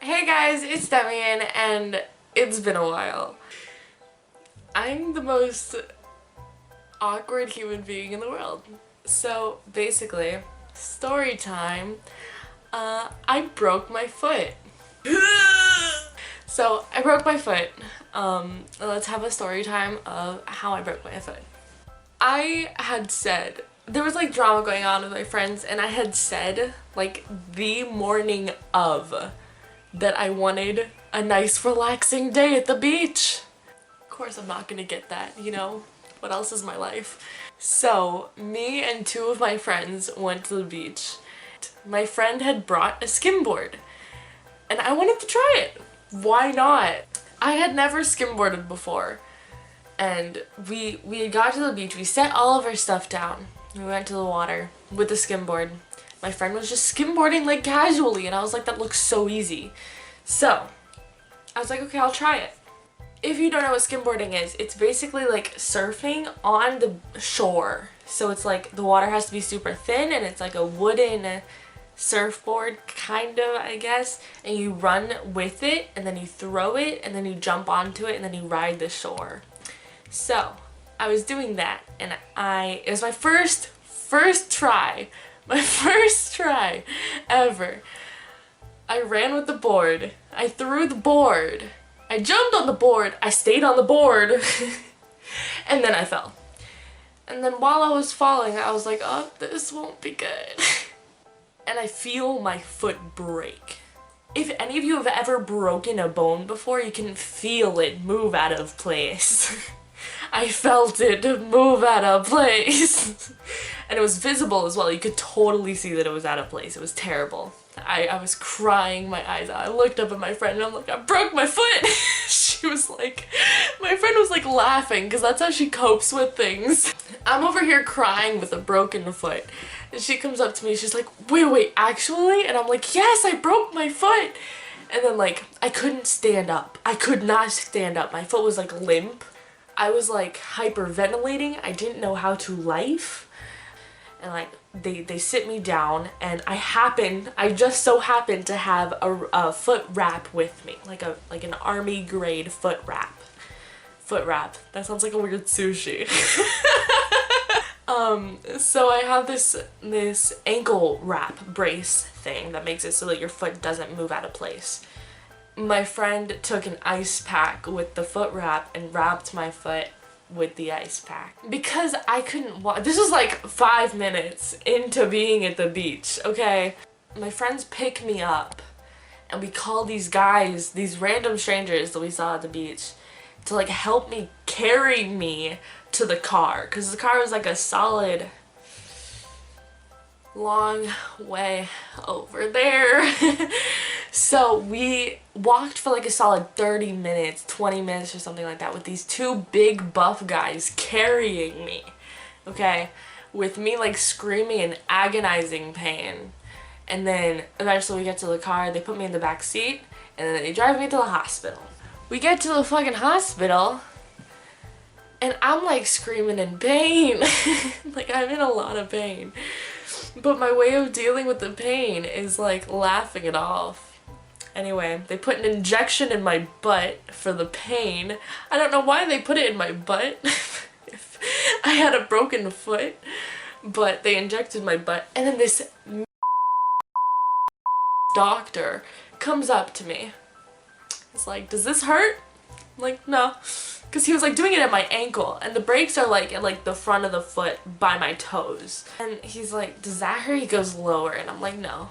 Hey guys, it's Demion, and it's been a while. I'm the most awkward human being in the world. So basically, story time, I broke my foot. So I broke my foot. Let's have a story time of how I broke my foot. I had said, there was like drama going on with my friends, and I had said like the morning of that I wanted a nice relaxing day at the beach. Of course I'm not gonna get that, you know? What else is my life? So me and two of my friends went to the beach. My friend had brought a skimboard and I wanted to try it. Why not? I had never skimboarded before, and we got to the beach, we set all of our stuff down. We went to the water with the skimboard. My friend was just skimboarding like casually, and I was like, that looks so easy. So I was like, okay, I'll try it. If you don't know what skimboarding is, it's basically like surfing on the shore. So it's like the water has to be super thin, and it's like a wooden surfboard kind of, I guess, and you run with it and then you throw it and then you jump onto it and then you ride the shore. So I was doing that, and it was my first try. My first try ever. I ran with the board. I threw the board. I jumped on the board. I stayed on the board. And then I fell. And then while I was falling, I was like, oh, this won't be good. And I feel my foot break. If any of you have ever broken a bone before, you can feel it move out of place. I felt it move out of place. And it was visible as well. You could totally see that it was out of place. It was terrible. I was crying my eyes out. I looked up at my friend and I'm like, I broke my foot. She was like, my friend was like laughing because that's how she copes with things. I'm over here crying with a broken foot. And she comes up to me, she's like, wait, actually? And I'm like, yes, I broke my foot. And then like, I couldn't stand up. I could not stand up. My foot was like limp. I was like hyperventilating. I didn't know how to life. And like they sit me down, and I just so happened to have a foot wrap with me, like an army grade foot wrap. That sounds like a weird sushi. So I have this ankle wrap brace thing that makes it so that your foot doesn't move out of place. My friend took an ice pack with the foot wrap and wrapped my foot with the ice pack. Because I couldn't walk. This was like 5 minutes into being at the beach, okay? My friends pick me up, and we call these guys, these random strangers that we saw at the beach, to like help me carry me to the car. Because the car was like a solid long way over there. So we walked for like a solid 30 minutes, 20 minutes or something like that with these two big buff guys carrying me, okay? With me like screaming in agonizing pain. And then eventually we get to the car, they put me in the back seat, and then they drive me to the hospital. We get to the fucking hospital, and I'm like screaming in pain. Like I'm in a lot of pain. But my way of dealing with the pain is like laughing it off. Anyway, they put an injection in my butt for the pain. I don't know why they put it in my butt if I had a broken foot, but they injected my butt. And then this doctor comes up to me. He's like, does this hurt? I'm like, no. Because he was like doing it at my ankle, and the brakes are like at like the front of the foot by my toes. And he's like, does that hurt? He goes lower, and I'm like, no.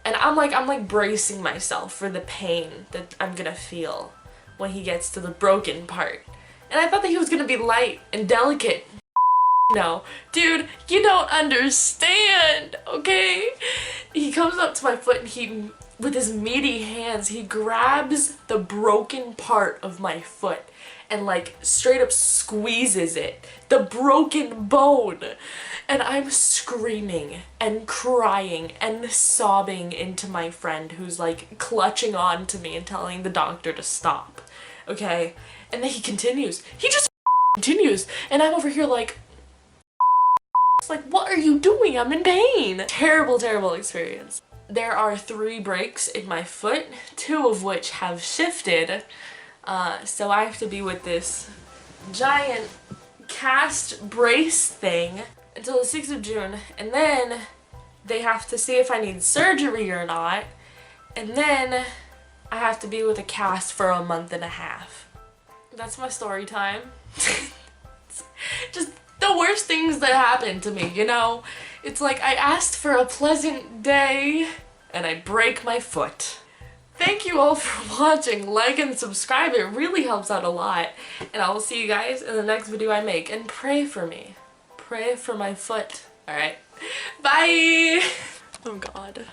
And I'm like bracing myself for the pain that I'm gonna feel when he gets to the broken part. And I thought that he was gonna be light and delicate. No, dude, you don't understand, okay? He comes up to my foot and with his meaty hands, he grabs the broken part of my foot and like straight up squeezes it, the broken bone. And I'm screaming and crying and sobbing into my friend, who's like clutching on to me and telling the doctor to stop, okay? And then he continues. He just continues, and I'm over here like, what are you doing? I'm in pain. Terrible, terrible experience. there are 3 breaks in my foot, 2 of which have shifted. So I have to be with this giant cast brace thing until the 6th of June, and then they have to see if I need surgery or not, and then I have to be with a cast for a month and a half. That's my story time. Just the worst things that happened to me, you know? It's like I asked for a pleasant day and I break my foot. Thank you all for watching. Like and subscribe, it really helps out a lot. And I will see you guys in the next video I make. And pray for me. Pray for my foot. Alright. Bye! Oh god.